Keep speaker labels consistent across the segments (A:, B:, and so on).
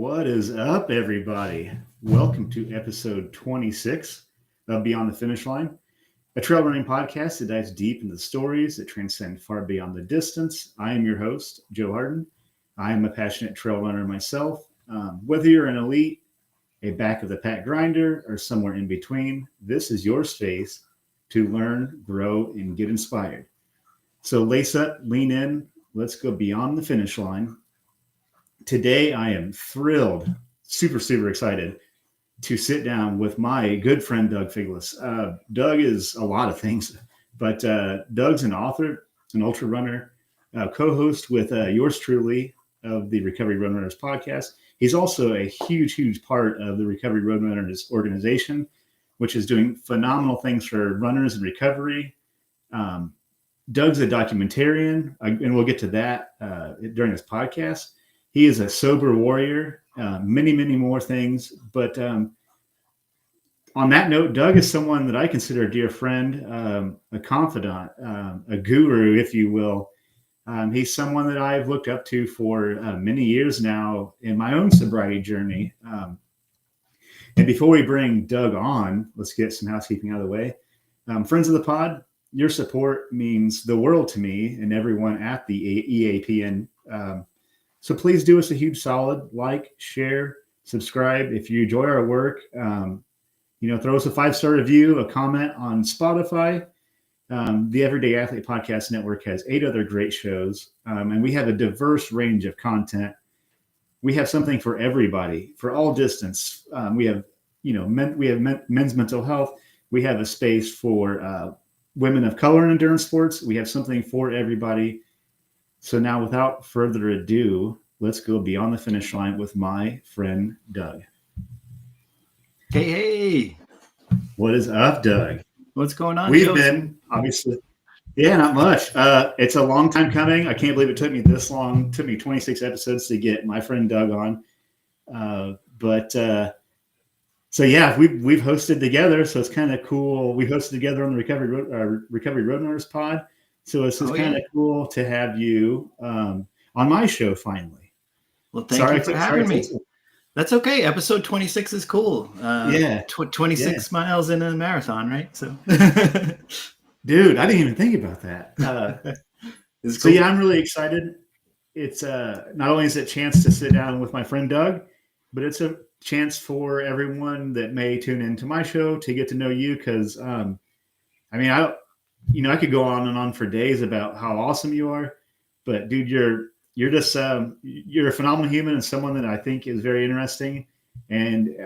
A: What is up, everybody? Welcome to episode 26 of Beyond the Finish Line, a trail running podcast that dives deep into the stories that transcend far beyond the distance. I am your host, Joe Harden. I am a passionate trail runner myself. Whether you're an elite, a back of the pack grinder, or somewhere in between, this is your space to learn, grow, and get inspired. So lace up, lean in, let's go beyond the finish line. Today, I am thrilled, super excited to sit down with my good friend, Doug Fingliss. Doug is a lot of things, but Doug's an author, an ultra runner, co-host with yours truly of the Recovery Road Runners podcast. He's also a huge part of the Recovery Road Runners organization, which is doing phenomenal things for runners in recovery. Doug's a documentarian, and we'll get to that during this podcast. He is a sober warrior, many more things. But on that note, Doug is someone that I consider a dear friend, a confidant, a guru, if you will. He's someone that I've looked up to for many years now in my own sobriety journey. And before we bring Doug on, let's get some housekeeping out of the way. Friends of the pod, your support means the world to me and everyone at the EAPN. So please do us a huge solid, like, share, subscribe. If you enjoy our work, throw us a 5-star review, a comment on Spotify. The Everyday Athlete Podcast Network has 8 other great shows, and we have a diverse range of content. We have something for everybody, for all distance. We have, men's mental health. We have a space for women of color in endurance sports. We have something for everybody. So now, without further ado, let's go beyond the finish line with my friend, Doug.
B: Hey.
A: What is up, Doug?
B: What's going on?
A: We've been, obviously, not much. It's a long time coming. I can't believe it took me this long. It took me 26 episodes to get my friend Doug on. We've hosted together, so it's kind of cool. We hosted together on the Recovery Road Runners pod. So it's kind of cool to have you on my show finally.
B: Well, thank you for having me. That's okay. Episode 26 is cool. 26 miles in a marathon, right? So,
A: dude, I didn't even think about that. Cool. I'm really excited. It's not only is it a chance to sit down with my friend Doug, but it's a chance for everyone that may tune into my show to get to know you. Because, I could go on and on for days about how awesome you are, but dude, you're just you're a phenomenal human and someone that I think is very interesting. And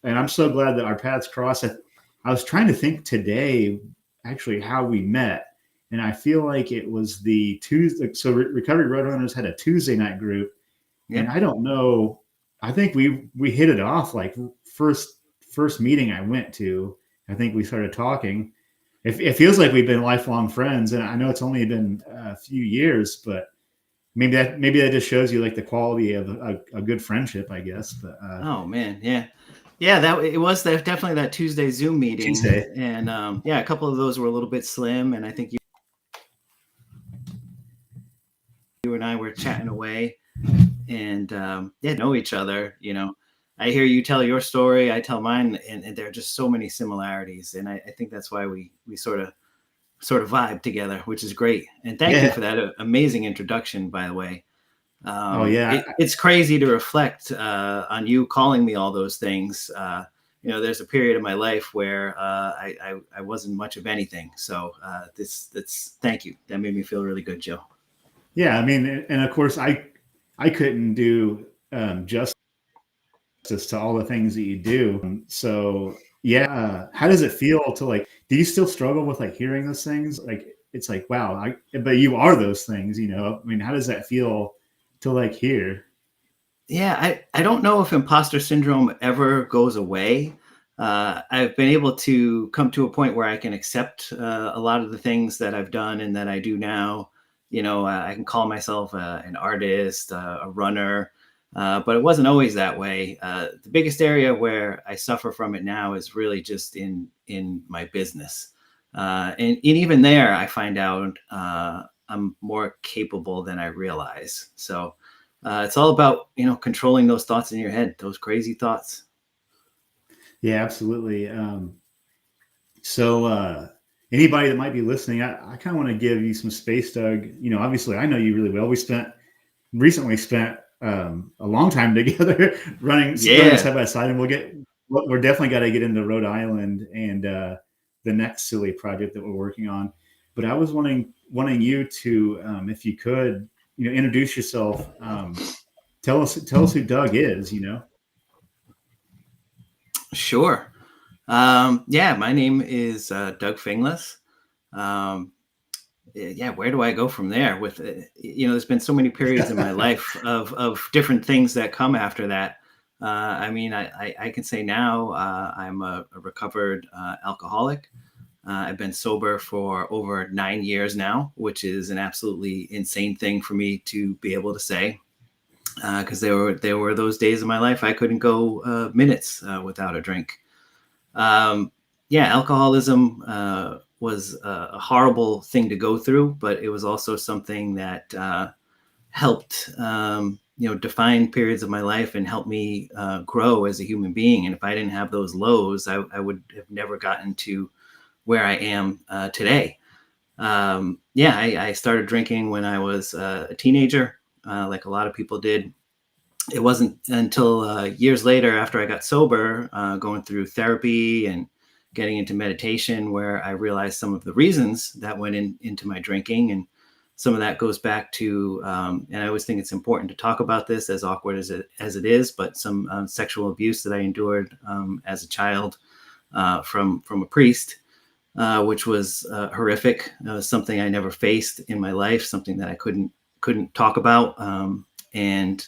A: I'm so glad that our paths crossed. I was trying to think today, actually, how we met, and I feel like it was the Tuesday. So Recovery Road Runners had a Tuesday night group, and I don't know. I think we hit it off like first meeting I went to. I think we started talking. It feels like we've been lifelong friends, and I know it's only been a few years, but maybe that just shows you like the quality of a good friendship, I guess. But
B: oh man, yeah, that it was definitely that Tuesday Zoom meeting, and a couple of those were a little bit slim, and I think you and I were chatting away, and know each other, I hear you tell your story, I tell mine, and there are just so many similarities. And I think that's why we sort of vibe together, which is great. And thank you for that amazing introduction, by the way. It's crazy to reflect on you calling me all those things. There's a period of my life where I wasn't much of anything. So that's thank you. That made me feel really good, Joe.
A: Yeah, and of course I couldn't do justice to all the things that you do. So how does it feel to do you still struggle with hearing those things? It's like, wow, but you are those things, how does that feel to hear?
B: Yeah, I don't know if imposter syndrome ever goes away. I've been able to come to a point where I can accept a lot of the things that I've done and that I do now. I can call myself an artist, a runner, but it wasn't always that way. The biggest area where I suffer from it now is really just in my business. And even there, I find out I'm more capable than I realize. So it's all about, controlling those thoughts in your head, those crazy thoughts.
A: Yeah, absolutely. So anybody that might be listening, I kind of want to give you some space, Doug. Obviously I know you really well. We recently spent a long time together running
B: Yeah.
A: side by side, and we're definitely got to get into Rhode Island and the next silly project that we're working on. But I was wanting you to, if you could, introduce yourself. Tell us who Doug is.
B: Sure. Yeah, my name is Doug Fingliss. Um, yeah, where do I go from there? With there's been so many periods in my life of different things that come after that. I mean, I can say now I'm a recovered alcoholic. I've been sober for over 9 years now, which is an absolutely insane thing for me to be able to say. Because there were those days in my life I couldn't go minutes without a drink. Yeah, alcoholism was a horrible thing to go through, but it was also something that helped, define periods of my life and help me grow as a human being. And if I didn't have those lows, I would have never gotten to where I am today. Yeah, I started drinking when I was a teenager, like a lot of people did. It wasn't until years later, after I got sober, going through therapy and getting into meditation, where I realized some of the reasons that went into my drinking. And some of that goes back to, and I always think it's important to talk about this, as awkward as it is, but some sexual abuse that I endured as a child from a priest, which was horrific. Something I never faced in my life, something that I couldn't talk about. And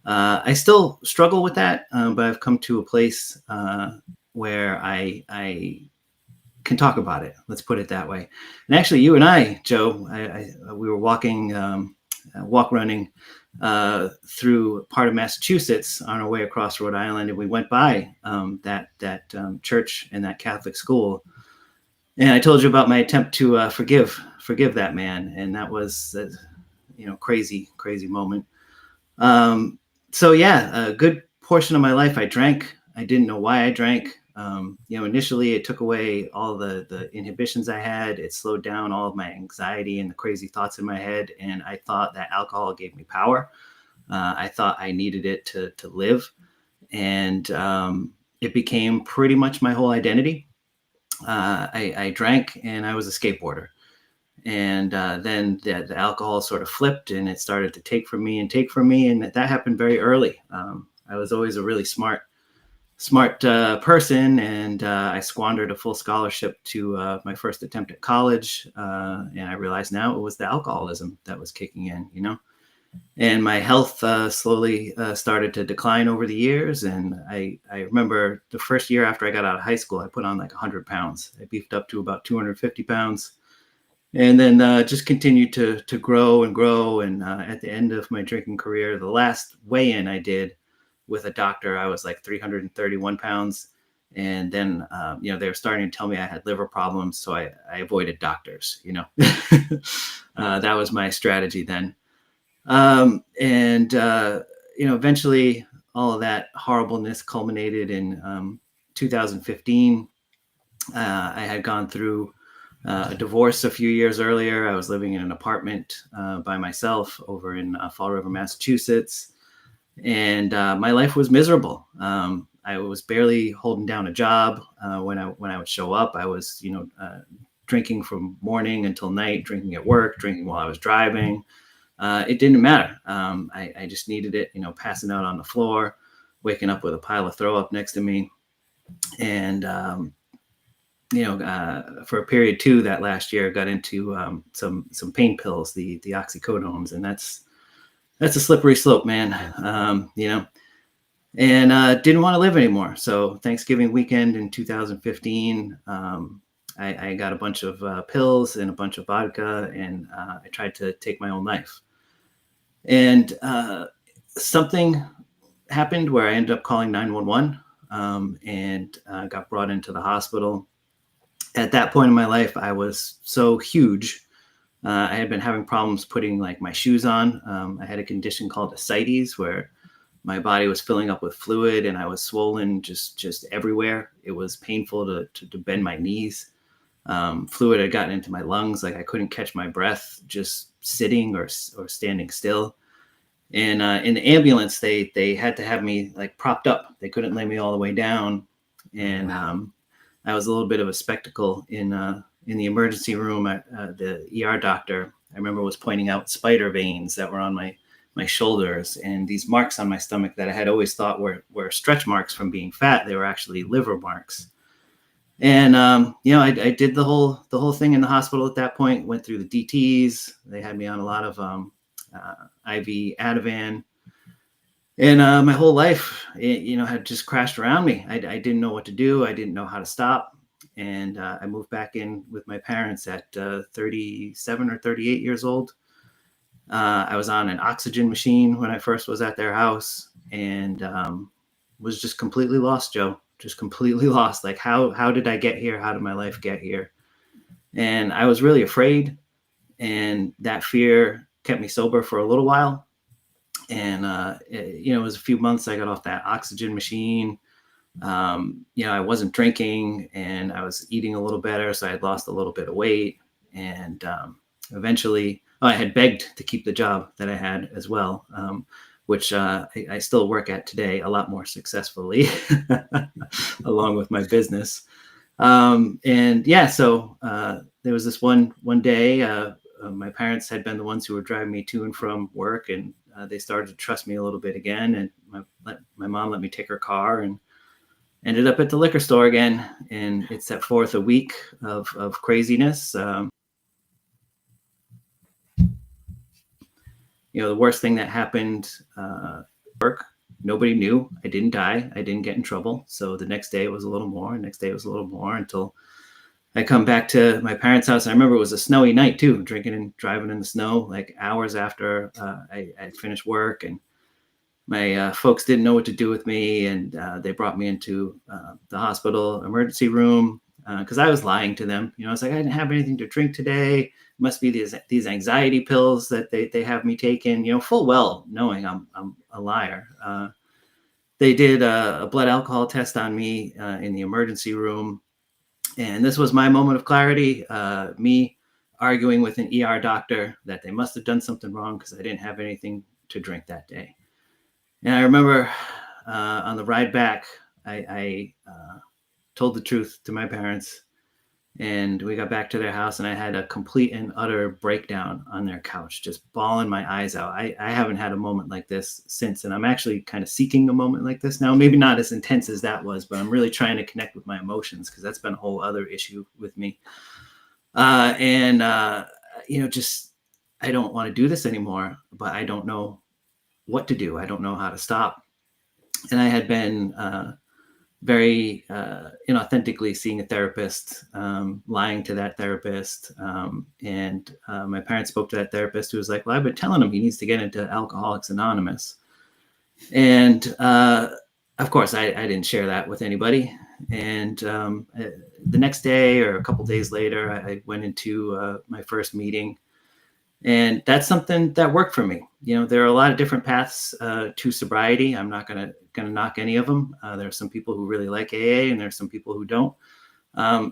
B: I still struggle with that, but I've come to a place where I can talk about it. Let's put it that way. And actually, you and I, Joe, we were walk running through part of Massachusetts on our way across Rhode Island, and we went by that church and that Catholic school. And I told you about my attempt to forgive that man, and that was crazy moment. So yeah, a good portion of my life I drank. I didn't know why I drank. Initially it took away all the inhibitions I had. It slowed down all of my anxiety and the crazy thoughts in my head. And I thought that alcohol gave me power. I thought I needed it to live. And it became pretty much my whole identity. I drank and I was a skateboarder. And then the alcohol sort of flipped, and it started to take from me. And that happened very early. I was always a really smart person, and I squandered a full scholarship to my first attempt at college. And I realized now it was the alcoholism that was kicking in, and my health slowly started to decline over the years. And I remember the first year after I got out of high school, I put on like 100 pounds. I beefed up to about 250 pounds. And then just continued to grow and grow. And at the end of my drinking career, the last weigh-in I did with a doctor, I was like 331 pounds. And then, they were starting to tell me I had liver problems. So I avoided doctors, that was my strategy then. Eventually all of that horribleness culminated in 2015. I had gone through a divorce a few years earlier. I was living in an apartment by myself over in Fall River, Massachusetts, and my life was miserable. I was barely holding down a job. When I would show up, I was drinking from morning until night, drinking at work, drinking while I was driving. It didn't matter. I just needed it. Passing out on the floor, waking up with a pile of throw up next to me, and for a period too, that last year, got into some pain pills, the oxycodones, and that's a slippery slope, man. And didn't want to live anymore. So Thanksgiving weekend in 2015, I got a bunch of pills and a bunch of vodka, and I tried to take my own life. And something happened where I ended up calling 911 and got brought into the hospital. At that point in my life, I was so huge I had been having problems putting like my shoes on. I had a condition called ascites where my body was filling up with fluid and I was swollen just everywhere. It was painful to bend my knees. Fluid had gotten into my lungs. Like I couldn't catch my breath just sitting or standing still. And in the ambulance, they had to have me like propped up. They couldn't lay me all the way down. And I was a little bit of a spectacle in the emergency room. The ER doctor, I remember, was pointing out spider veins that were on my shoulders and these marks on my stomach that I had always thought were stretch marks from being fat. They were actually liver marks. And I did the whole thing in the hospital at that point. Went through the DTs. They had me on a lot of IV Ativan, and my whole life, had just crashed around me. I didn't know what to do. I didn't know how to stop. And I moved back in with my parents at 37 or 38 years old. I was on an oxygen machine when I first was at their house, and was just completely lost, Joe. Just completely lost. Like, how did I get here? How did my life get here? And I was really afraid, and that fear kept me sober for a little while. And it was a few months I got off that oxygen machine. I wasn't drinking and I was eating a little better, so I had lost a little bit of weight. And eventually, I had begged to keep the job that I had as well, which I still work at today a lot more successfully, along with my business. So there was this one day. My parents had been the ones who were driving me to and from work, and they started to trust me a little bit again. And my mom let me take her car and ended up at the liquor store again. And it set forth a week of craziness. The worst thing that happened, work, nobody knew. I didn't die. I didn't get in trouble. So the next day it was a little more. Next day it was a little more, until I come back to my parents' house. I remember it was a snowy night too, drinking and driving in the snow, like hours after I finished work. And my folks didn't know what to do with me. And they brought me into the hospital emergency room because I was lying to them. I was like, I didn't have anything to drink today. It must be these anxiety pills that they have me taking, full well knowing I'm a liar. They did a blood alcohol test on me in the emergency room. And this was my moment of clarity, me arguing with an ER doctor that they must have done something wrong because I didn't have anything to drink that day. And I remember on the ride back, I told the truth to my parents, and we got back to their house, and I had a complete and utter breakdown on their couch, just bawling my eyes out. I haven't had a moment like this since, and I'm actually kind of seeking a moment like this now. Maybe not as intense as that was, but I'm really trying to connect with my emotions because that's been a whole other issue with me. Just I don't want to do this anymore, but I don't know what to do. I don't know how to stop. And I had been very inauthentically seeing a therapist, lying to that therapist. And my parents spoke to that therapist who was like, well, I've been telling him he needs to get into Alcoholics Anonymous. And of course, I didn't share that with anybody. And the next day or a couple days later, I went into my first meeting. And that's something that worked for me. There are a lot of different paths to sobriety. I'm not gonna knock any of them. There are some people who really like AA, and there's some people who don't.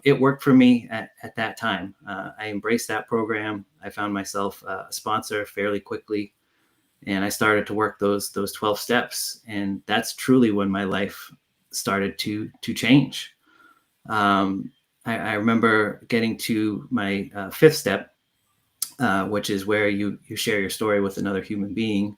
B: It worked for me at that time. I embraced that program. I found myself a sponsor fairly quickly, and I started to work those 12 steps. And that's truly when my life started to change. I remember getting to my fifth step, which is where you share your story with another human being.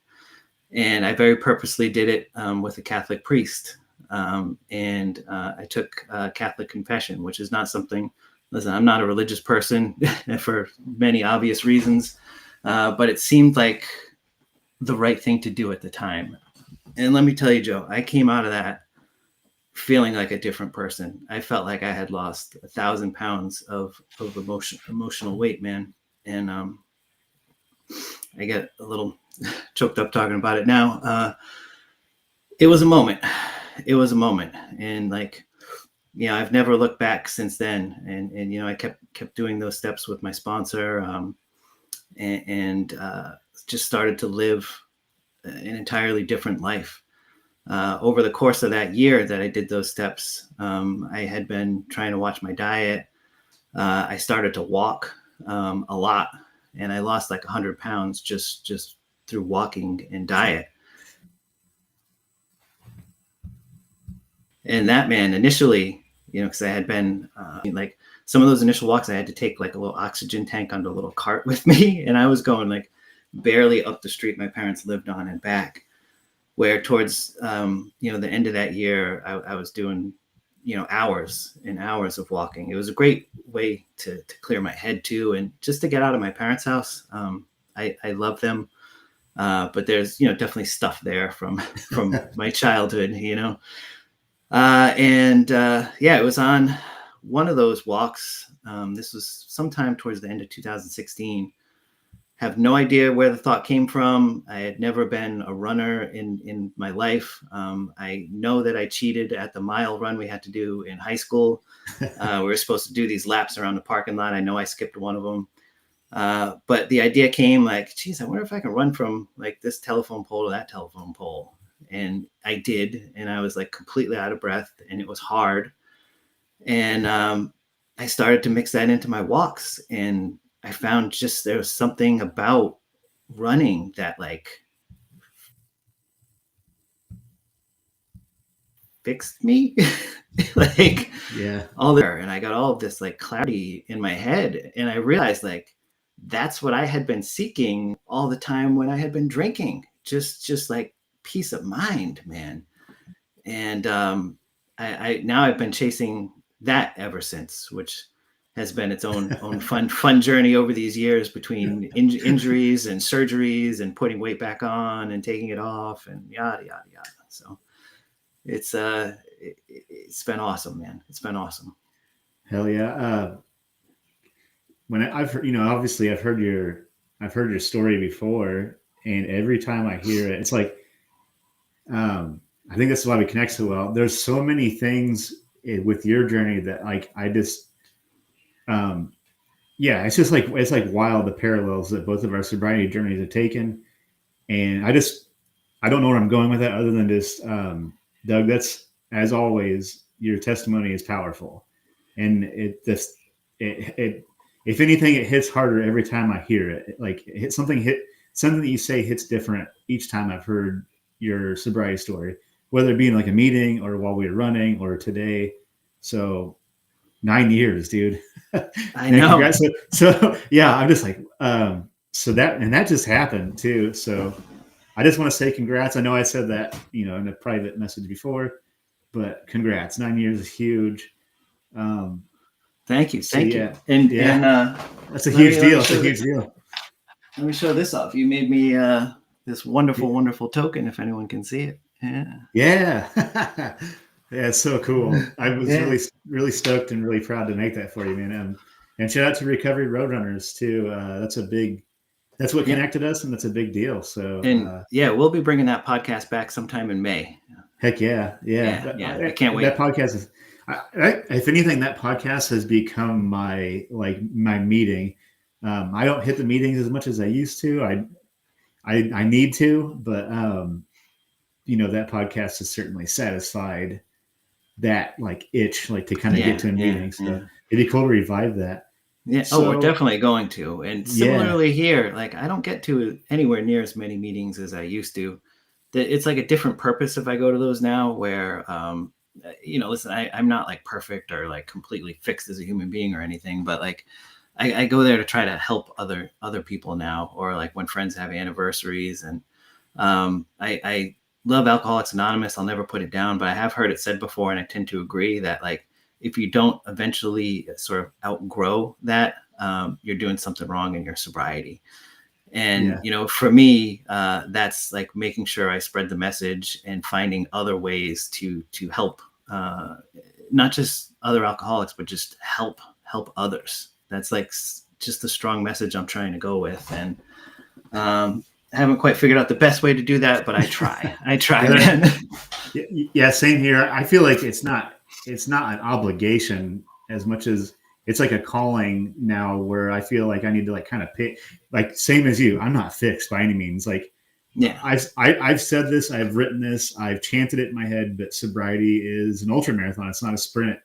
B: And I very purposely did it with a Catholic priest. And I took Catholic confession, which is not something, listen, I'm not a religious person for many obvious reasons, but it seemed like the right thing to do at the time. And let me tell you, Joe, I came out of that feeling like a different person. I felt like I had lost 1,000 pounds of emotional weight, man. And I get a little choked up talking about it now. It was a moment. And I've never looked back since then. And I kept doing those steps with my sponsor. and just started to live an entirely different life. Over the course of that year that I did those steps, I had been trying to watch my diet. I started to walk a lot, and I lost like 100 pounds just through walking and diet. And that, man, initially, because I had been like some of those initial walks, I had to take like a little oxygen tank onto a little cart with me, and I was going like barely up the street my parents lived on and back. Where towards the end of that year, I was doing hours and hours of walking. It was a great way to clear my head too, and just to get out of my parents' house. I love them, but there's definitely stuff there from my childhood, it was on one of those walks. This was sometime towards the end of 2016. Have no idea where the thought came from. I had never been a runner in my life. I know that I cheated at the mile run we had to do in high school. We were supposed to do these laps around the parking lot. I know I skipped one of them. But the idea came like, geez, I wonder if I can run from like this telephone pole to that telephone pole. And I did. And I was like completely out of breath, and it was hard. And I started to mix that into my walks, and I found just there was something about running that like fixed me. Like all there, and I got all of this like clarity in my head, and I realized like that's what I had been seeking all the time when I had been drinking, just like peace of mind, man. And I now I've been chasing that ever since, which has been its own fun journey over these years between injuries and surgeries and putting weight back on and taking it off and yada yada yada. So it's been awesome, man. It's been awesome.
A: Hell yeah. When I've heard, obviously I've heard your story before, and every time I hear it, it's like I think that's why we connect so well. There's so many things with your journey that like I just it's just like it's like wild, the parallels that both of our sobriety journeys have taken. And I don't know where I'm going with that other than just Doug, that's, as always, your testimony is powerful, and if anything, it hits harder every time I hear it. Like something that you say hits different each time I've heard your sobriety story, whether it be in like a meeting or while we were running or today. So 9 years, dude.
B: I know.
A: So yeah, I'm just like, so that just happened too. So I just want to say congrats. I know I said that, in a private message before, but congrats. 9 years is huge.
B: Thank you.
A: Yeah.
B: And
A: that's a huge deal. It's a huge deal.
B: Let me show this off. You made me this wonderful token, if anyone can see it.
A: Yeah. Yeah, it's so cool. I was really stoked and really proud to make that for you, man. And shout out to Recovery Roadrunners too. That's what connected us, and that's a big deal. So
B: we'll be bringing that podcast back sometime in May.
A: Heck yeah.
B: I can't wait.
A: That podcast is, if anything, that podcast has become my meeting. I don't hit the meetings as much as I used to. I need to, but that podcast has certainly satisfied that like itch, like to kind of get to a meeting. So it'd be cool to revive that.
B: Yeah. We're definitely going to. And similarly here, like I don't get to anywhere near as many meetings as I used to. It's like a different purpose if I go to those now, where listen, I'm not like perfect or like completely fixed as a human being or anything, but like I go there to try to help other people now, or like when friends have anniversaries. And I love Alcoholics Anonymous. I'll never put it down, but I have heard it said before, and I tend to agree that like if you don't eventually sort of outgrow that, you're doing something wrong in your sobriety. And for me, that's like making sure I spread the message and finding other ways to help, not just other alcoholics, but just help others. That's like just the strong message I'm trying to go with. And I haven't quite figured out the best way to do that, but I try. Man.
A: Yeah, same here. I feel like it's not an obligation as much as it's like a calling now where I feel like I need to like kind of pick, like same as you. I'm not fixed by any means. Like
B: Yeah.
A: I've said this, I've written this, I've chanted it in my head, but sobriety is an ultra marathon. It's not a sprint.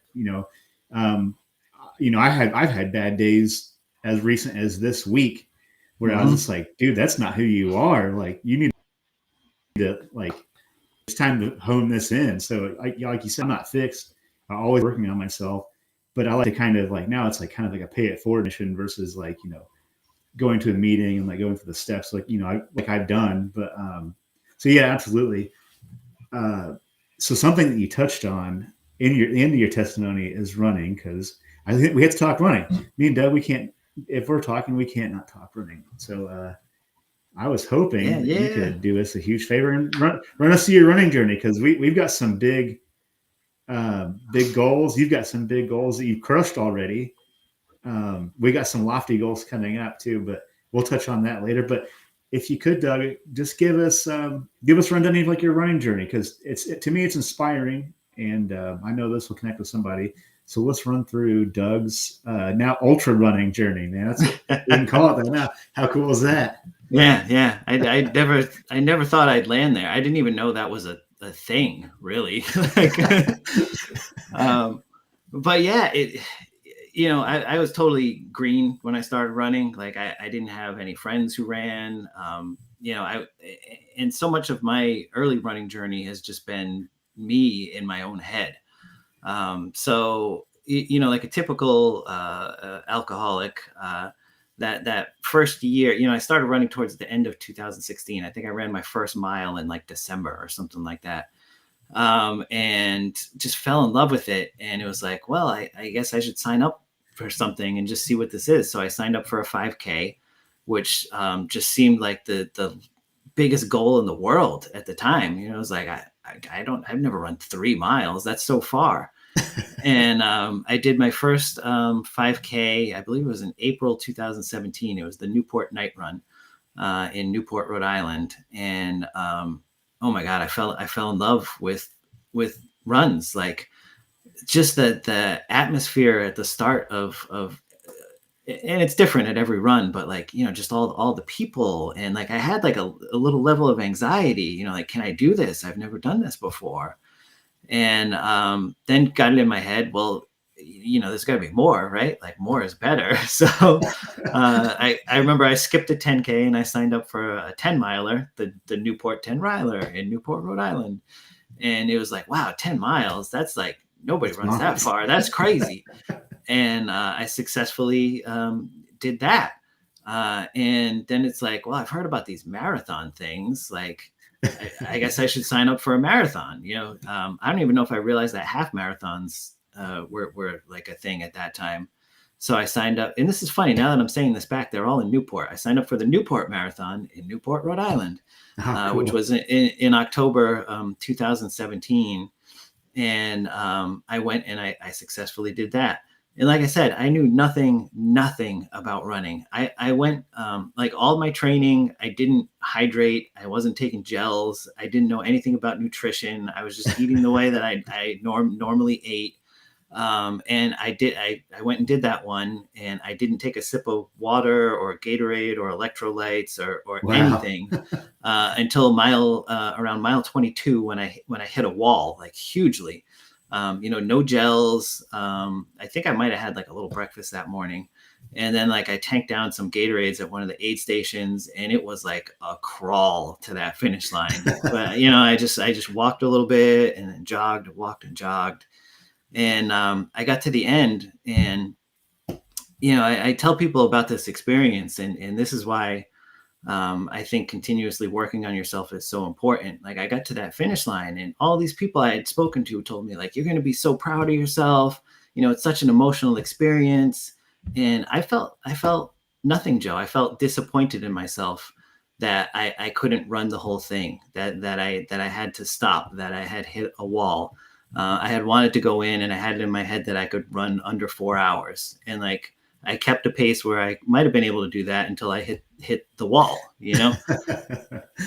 A: I've had bad days as recent as this week where I was just like, dude, that's not who you are. Like you need to like, it's time to hone this in. So like you said, I'm not fixed. I'm always working on myself, but I like to kind of like, now it's like kind of like a pay it forward mission versus like, going to a meeting and like going through the steps, like, I've done, but, so yeah, absolutely. So something that you touched on in your testimony is running. Cause I think we had to talk running. Me and Doug, if we're talking, we can't not talk running. So, I was hoping that you could do us a huge favor and run us through your running journey. Cause we've got some big goals. You've got some big goals that you've crushed already. We got some lofty goals coming up too, but we'll touch on that later. But if you could, Doug, just give us a rundown of like your running journey, because to me it's inspiring, and I know this will connect with somebody. So let's run through Doug's now ultra running journey, man. That's what we can call it that now. How cool is that?
B: Yeah. I never thought I'd land there. I didn't even know that was a thing, really. But yeah, I was totally green when I started running. Like I didn't have any friends who ran. And so much of my early running journey has just been me in my own head. So like a typical alcoholic, that first year, I started running towards the end of 2016. I think I ran my first mile in like December or something like that. And just fell in love with it. And it was like, well, I guess I should sign up for something and just see what this is. So I signed up for a 5K, which just seemed like the biggest goal in the world at the time. It was like, I've never run 3 miles. That's so far. And I did my first 5K, I believe it was in April 2017. It was the Newport Night Run in Newport, Rhode Island. And oh my God, I fell in love with runs. Like just the atmosphere at the start of and it's different at every run, but like, just all the people. And like, I had like a little level of anxiety, like, can I do this? I've never done this before. And then got it in my head, well, there's gotta be more, right? Like more is better. So I remember I skipped a 10K and I signed up for a 10 miler, the Newport 10 miler in Newport, Rhode Island. And it was like, wow, 10 miles. That's like, nobody runs that far. That's crazy. And I successfully did that. And then it's like, well, I've heard about these marathon things. Like, I guess I should sign up for a marathon. I don't even know if I realized that half marathons were like a thing at that time. So I signed up, and this is funny. Now that I'm saying this back, they're all in Newport. I signed up for the Newport Marathon in Newport, Rhode Island, cool. Which was in October 2017. And I went and I successfully did that. And like I said, I knew nothing about running. I went like all my training, I didn't hydrate. I wasn't taking gels. I didn't know anything about nutrition. I was just eating the way that I normally ate. And I went and did that one, and I didn't take a sip of water or Gatorade or electrolytes or wow. anything until around mile 22 when I hit a wall, like hugely. No gels. I think I might've had like a little breakfast that morning, and then like I tanked down some Gatorades at one of the aid stations, and it was like a crawl to that finish line. But I just walked a little bit and then walked and jogged. And I got to the end, and I tell people about this experience, and this is why I think continuously working on yourself is so important. Like I got to that finish line, and all these people I had spoken to told me like, you're going to be so proud of yourself. It's such an emotional experience. And I felt nothing, Joe. I felt disappointed in myself that I couldn't run the whole thing, that I had to stop, that I had hit a wall. I had wanted to go in, and I had it in my head that I could run under 4 hours. And like, I kept a pace where I might've been able to do that until I hit the wall,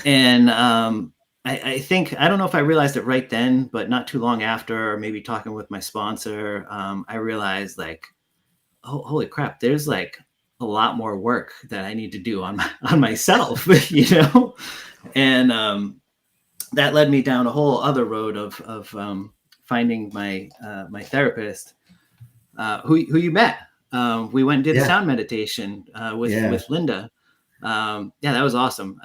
B: And I think, I don't know if I realized it right then, but not too long after, or maybe talking with my sponsor, I realized like, holy crap, there's like a lot more work that I need to do on myself, and that led me down a whole other road of finding my therapist, who you met. We went and did a
A: Yeah.
B: sound meditation with Linda. Yeah, that was awesome.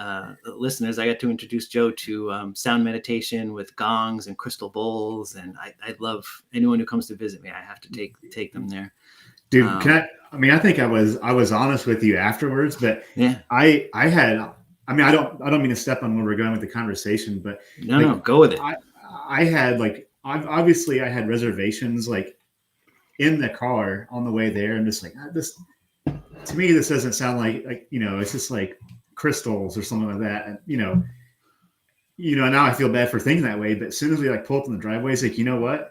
B: Listeners, I got to introduce Joe to sound meditation with gongs and crystal bowls, and I love anyone who comes to visit me. I have to take them there.
A: Dude, I mean, I think I was honest with you afterwards, but
B: Yeah,
A: I don't mean to step on where we're going with the conversation, but
B: no, go with it.
A: I had like, obviously I had reservations like in the car on the way there. And just like, this, to me, this doesn't sound like, it's just like crystals or something like that. And, now I feel bad for thinking that way, but as soon as we like pull up in the driveway, it's like, you know what?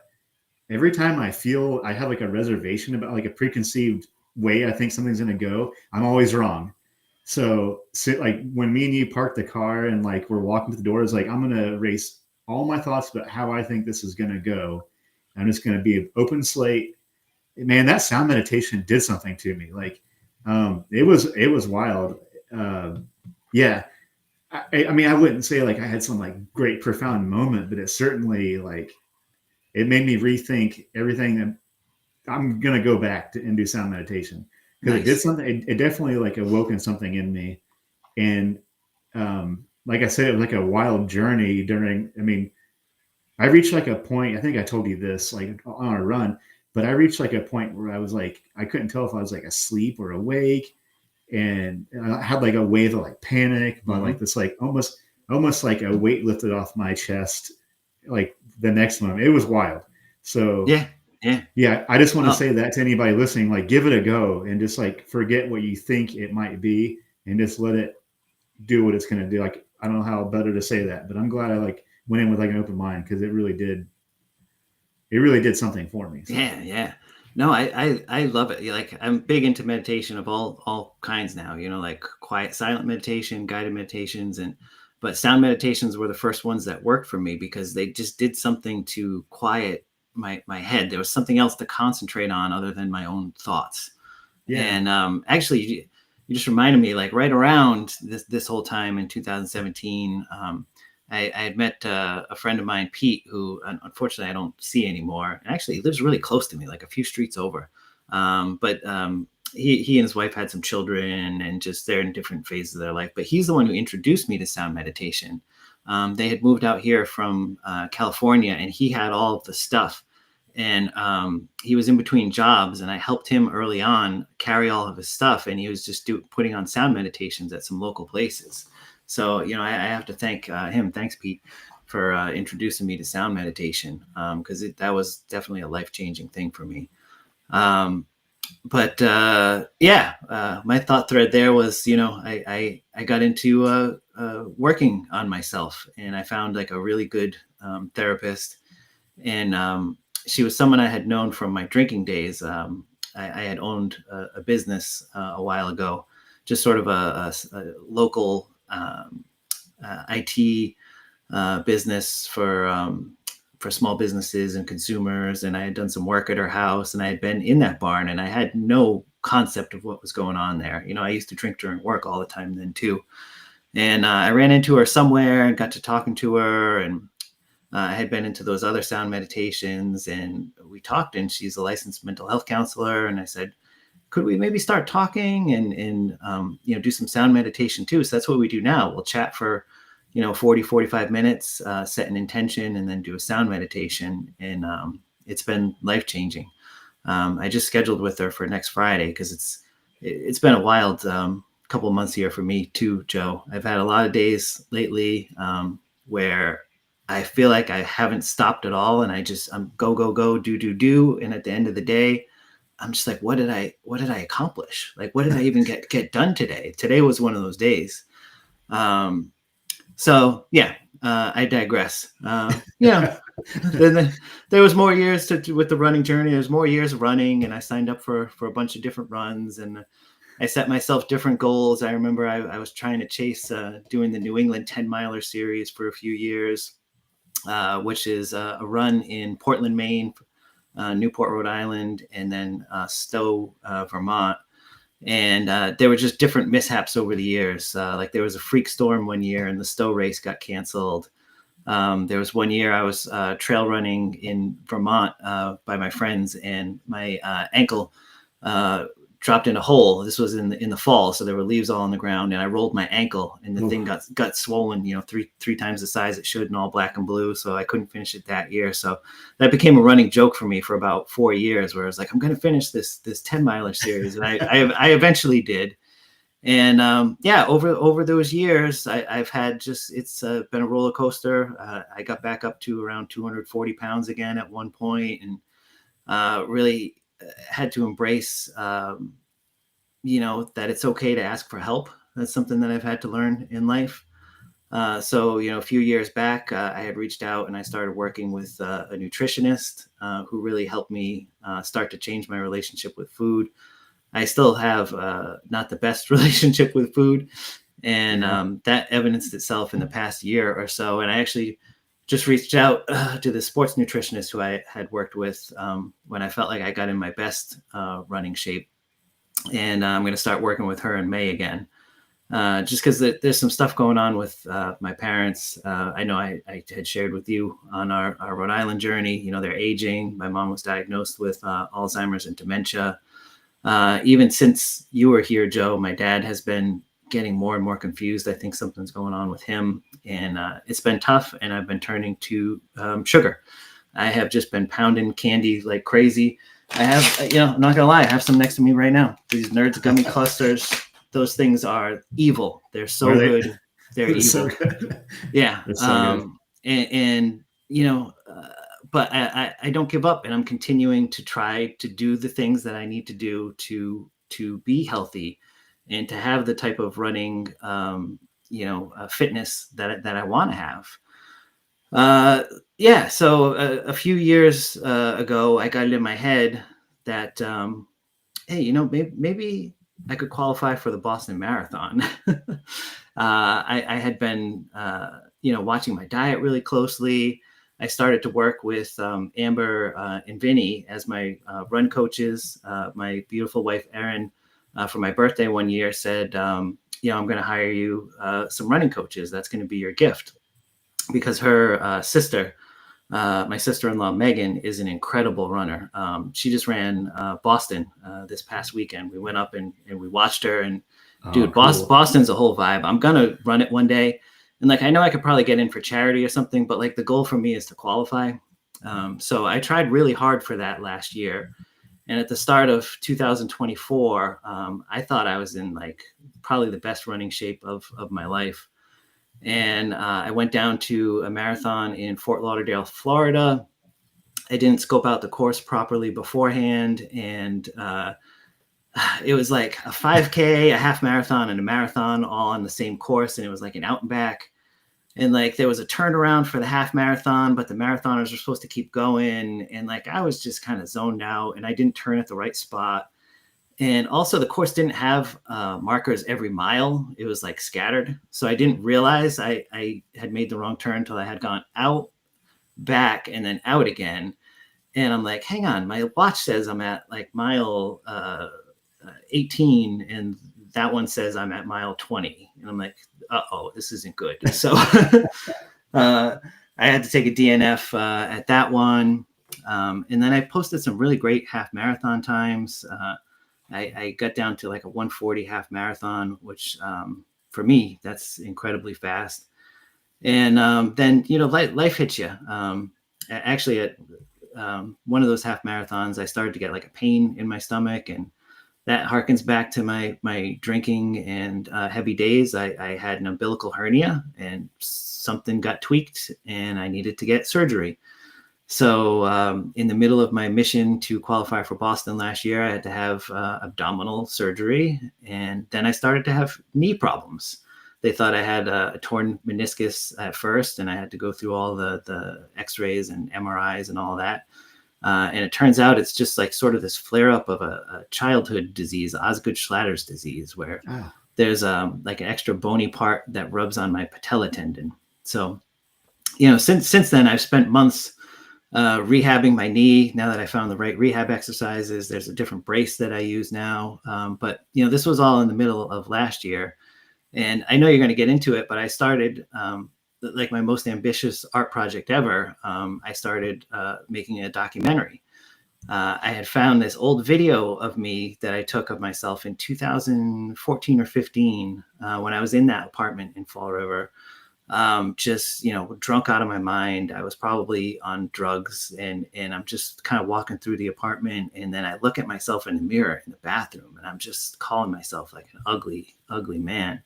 A: Every time I feel I have like a reservation about like a preconceived way I think something's going to go, I'm always wrong. So like when me and you park the car and like we're walking to the door, it's like, I'm going to erase all my thoughts about how I think this is going to go. I'm just going to be an open slate. Man, that sound meditation did something to me. Like, it was wild. Yeah. I mean, I wouldn't say like I had some like great profound moment, but it certainly like, it made me rethink everything that I'm going to go back to and do sound meditation because It did something. It definitely like awoken something in me. And, like I said, it was like a wild journey I reached like a point, I think I told you this, like on a run, but I reached like a point where I was like, I couldn't tell if I was like asleep or awake. And I had like a wave of like panic, but like this, like almost like a weight lifted off my chest. Like the next moment, it was wild. So yeah. I just want to say that to anybody listening, like give it a go and just like forget what you think it might be and just let it do what it's going to do. Like, I don't know how better to say that, but I'm glad I like went in with like an open mind because it really did something for me. So.
B: Yeah. No, I love it. Like I'm big into meditation of all kinds now, like quiet, silent meditation, guided meditations, but sound meditations were the first ones that worked for me because they just did something to quiet my head. There was something else to concentrate on other than my own thoughts. Yeah. And actually you just reminded me, like right around this whole time in 2017, I had met a friend of mine, Pete, who unfortunately I don't see anymore. And actually, he lives really close to me, like a few streets over. But he and his wife had some children, and just they're in different phases of their life. But he's the one who introduced me to sound meditation. They had moved out here from California, and he had all of the stuff. And he was in between jobs, and I helped him early on carry all of his stuff. And he was just putting on sound meditations at some local places. So, I have to thank him. Thanks, Pete, for introducing me to sound meditation, because that was definitely a life-changing thing for me. My thought thread there was, I got into working on myself, and I found like a really good therapist. And she was someone I had known from my drinking days. I had owned a business a while ago, just sort of a local IT business for small businesses and consumers. And I had done some work at her house, and I had been in that barn, and I had no concept of what was going on there. I used to drink during work all the time then too. And I ran into her somewhere and got to talking to her, and I had been into those other sound meditations, and we talked, and she's a licensed mental health counselor. And I said, could we maybe start talking and do some sound meditation too? So that's what we do now. We'll chat for, 40, 45 minutes, set an intention, and then do a sound meditation. And it's been life-changing. I just scheduled with her for next Friday because it's been a wild couple of months here for me too, Joe. I've had a lot of days lately where I feel like I haven't stopped at all, and I'm go, do. And at the end of the day, I'm just like, what did I accomplish? Like, what did I even get done today? Today was one of those days. I digress. Then there was more years with the running journey. There's more years of running, and I signed up for a bunch of different runs, and I set myself different goals. I remember I was trying to chase doing the New England 10-miler series for a few years, which is a run in Portland, Maine, Newport, Rhode Island, and then Stowe, Vermont. And there were just different mishaps over the years. Like there was a freak storm one year and the Stowe race got canceled. There was one year I was trail running in Vermont by my friends, and my ankle dropped in a hole. This was in the fall, so there were leaves all on the ground, and I rolled my ankle, and the thing got swollen, three times the size it should, and all black and blue. So I couldn't finish it that year. So that became a running joke for me for about 4 years, where I was like, I'm going to finish this 10-miler series, and I eventually did. And over those years, I've had it's been a roller coaster. I got back up to around 240 pounds again at one point, and really had to embrace, that it's okay to ask for help. That's something that I've had to learn in life. So, a few years back, I had reached out and I started working with a nutritionist who really helped me start to change my relationship with food. I still have not the best relationship with food, and that evidenced itself in the past year or so. And I actually just reached out to the sports nutritionist who I had worked with when I felt like I got in my best running shape. And I'm going to start working with her in May again, just because there's some stuff going on with my parents. I know I had shared with you on our Rhode Island journey. They're aging. My mom was diagnosed with Alzheimer's and dementia. Even since you were here, Joe, my dad has been getting more and more confused. I think something's going on with him, and it's been tough. And I've been turning to sugar. I have just been pounding candy like crazy. I have, I'm not gonna lie, I have some next to me right now. These Nerds gummy clusters. Those things are evil. They're so good. They're evil.
A: So good.
B: Yeah.
A: So
B: good. But I don't give up, and I'm continuing to try to do the things that I need to do to be healthy and to have the type of running, fitness that I want to have. So a few years ago, I got it in my head that, hey, maybe I could qualify for the Boston Marathon. I had been, watching my diet really closely. I started to work with Amber and Vinny as my run coaches. My beautiful wife, Erin, for my birthday one year said, I'm going to hire you some running coaches. That's going to be your gift. Because her sister, my sister-in-law, Megan, is an incredible runner. She just ran Boston this past weekend. We went up and we watched her. And dude, cool. Boston's a whole vibe. I'm going to run it one day. And I know I could probably get in for charity or something, but the goal for me is to qualify. So I tried really hard for that last year. And at the start of 2024, I thought I was in probably the best running shape of my life. And I went down to a marathon in Fort Lauderdale, Florida. I didn't scope out the course properly beforehand. And it was like a 5K, a half marathon, and a marathon all on the same course. And it was an out and back. And there was a turnaround for the half marathon, but the marathoners were supposed to keep going. And I was just kind of zoned out, and I didn't turn at the right spot. And also the course didn't have markers every mile. It was scattered. So I didn't realize I had made the wrong turn until I had gone out, back, and then out again. And I'm like, hang on, my watch says I'm at mile 18, and that one says I'm at mile 20. And I'm like, uh-oh, this isn't good. So I had to take a DNF at that one. And then I posted some really great half marathon times. I got down to a 140 half marathon, which for me, that's incredibly fast. And then, life hits you. Actually, at one of those half marathons, I started to get a pain in my stomach, and that harkens back to my drinking and heavy days. I had an umbilical hernia, and something got tweaked, and I needed to get surgery. So in the middle of my mission to qualify for Boston last year, I had to have abdominal surgery. And then I started to have knee problems. They thought I had a torn meniscus at first, and I had to go through all the x-rays and MRIs and all that. And it turns out it's just sort of this flare-up of a childhood disease, Osgood-Schlatter's disease, where there's an extra bony part that rubs on my patella tendon. So, since then, I've spent months rehabbing my knee now that I found the right rehab exercises. There's a different brace that I use now. But, this was all in the middle of last year. And I know you're going to get into it, but I started like my most ambitious art project ever. I started making a documentary. I had found this old video of me that I took of myself in 2014 or 15 when I was in that apartment in Fall River. Just, drunk out of my mind. I was probably on drugs, and I'm just kind of walking through the apartment. And then I look at myself in the mirror in the bathroom, and I'm just calling myself like an ugly, ugly man.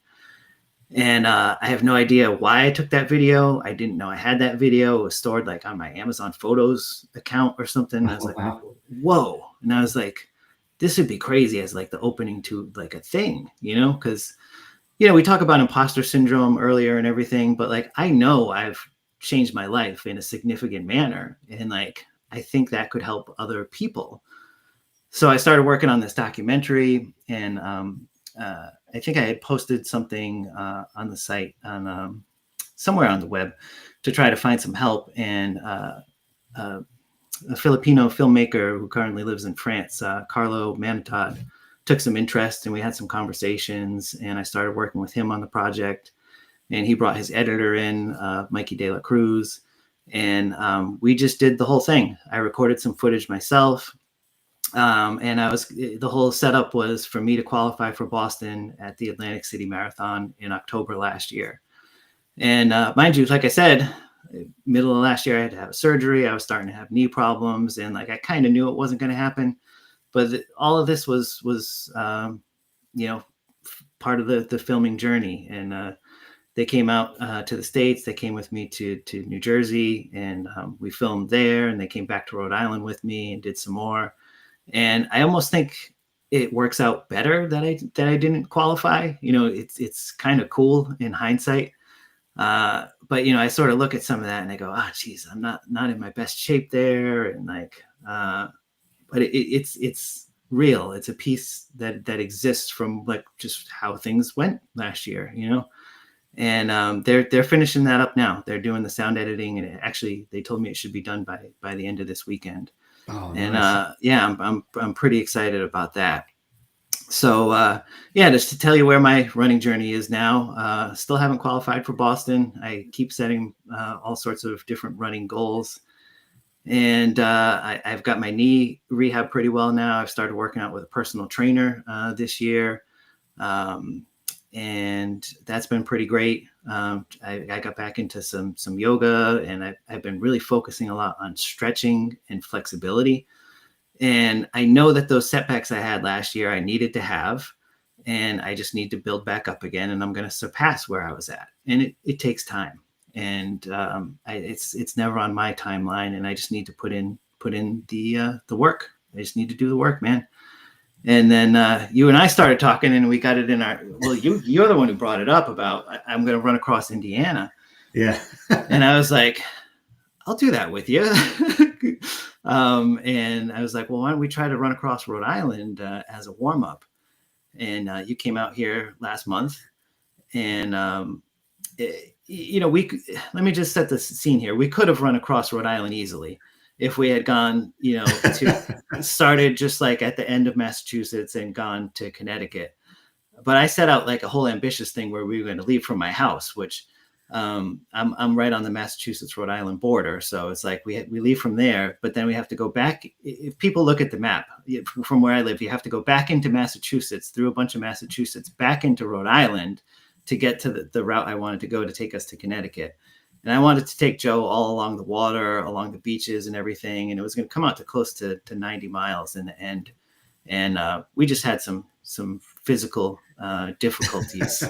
B: And I have no idea why I took that video. I didn't know I had that video. It was stored like on my Amazon Photos account or something. And I was like,
A: wow.
B: whoa. And I was like, this would be crazy as like the opening to like a thing, because we talk about imposter syndrome earlier and everything, but like, I know I've changed my life in a significant manner. And like, I think that could help other people. So I started working on this documentary, and I think I had posted something on the site on somewhere on the web to try to find some help. And a Filipino filmmaker who currently lives in France, Carlo Manatad, took some interest, and we had some conversations, and I started working with him on the project. And he brought his editor in, Mikey De La Cruz, and we just did the whole thing. I recorded some footage myself. And the whole setup was for me to qualify for Boston at the Atlantic City Marathon in October last year. And mind you, like I said, middle of last year, I had to have a surgery. I was starting to have knee problems, and like I kind of knew it wasn't going to happen. But all of this was part of the filming journey. And they came out to the States. They came with me to New Jersey, and we filmed there. And they came back to Rhode Island with me and did some more. And I almost think it works out better that I didn't qualify. It's kind of cool in hindsight. But I sort of look at some of that and I go, geez, I'm not in my best shape there. And like, but it's real. It's a piece that exists from like just how things went last year, And they're finishing that up now. They're doing the sound editing, and actually they told me it should be done by the end of this weekend.
A: Oh,
B: and
A: nice.
B: I'm pretty excited about that. So just to tell you where my running journey is now, still haven't qualified for Boston. I keep setting all sorts of different running goals, and I've got my knee rehab pretty well now. I've started working out with a personal trainer this year, and that's been pretty great. I got back into some yoga, and I've been really focusing a lot on stretching and flexibility. And I know that those setbacks I had last year, I needed to have, and I just need to build back up again, and I'm going to surpass where I was at. And it takes time, and it's never on my timeline, and I just need to put in the work. I just need to do the work, man. And then you and I started talking, and we got it in our. Well, you're the one who brought it up about I'm going to run across Indiana.
A: Yeah.
B: And I was like, I'll do that with you. And I was like, well, why don't we try to run across Rhode Island as a warm up? And you came out here last month, and let me just set the scene here. We could have run across Rhode Island easily if we had gone, started just like at the end of Massachusetts and gone to Connecticut. But I set out like a whole ambitious thing where we were going to leave from my house, which I'm right on the Massachusetts Rhode Island border. So it's like we leave from there, but then we have to go back. If people look at the map from where I live, you have to go back into Massachusetts, through a bunch of Massachusetts, back into Rhode Island to get to the route I wanted to go to take us to Connecticut. And I wanted to take Joe all along the water, along the beaches and everything. And it was going to come out to close to 90 miles in the end. And we just had some physical difficulties.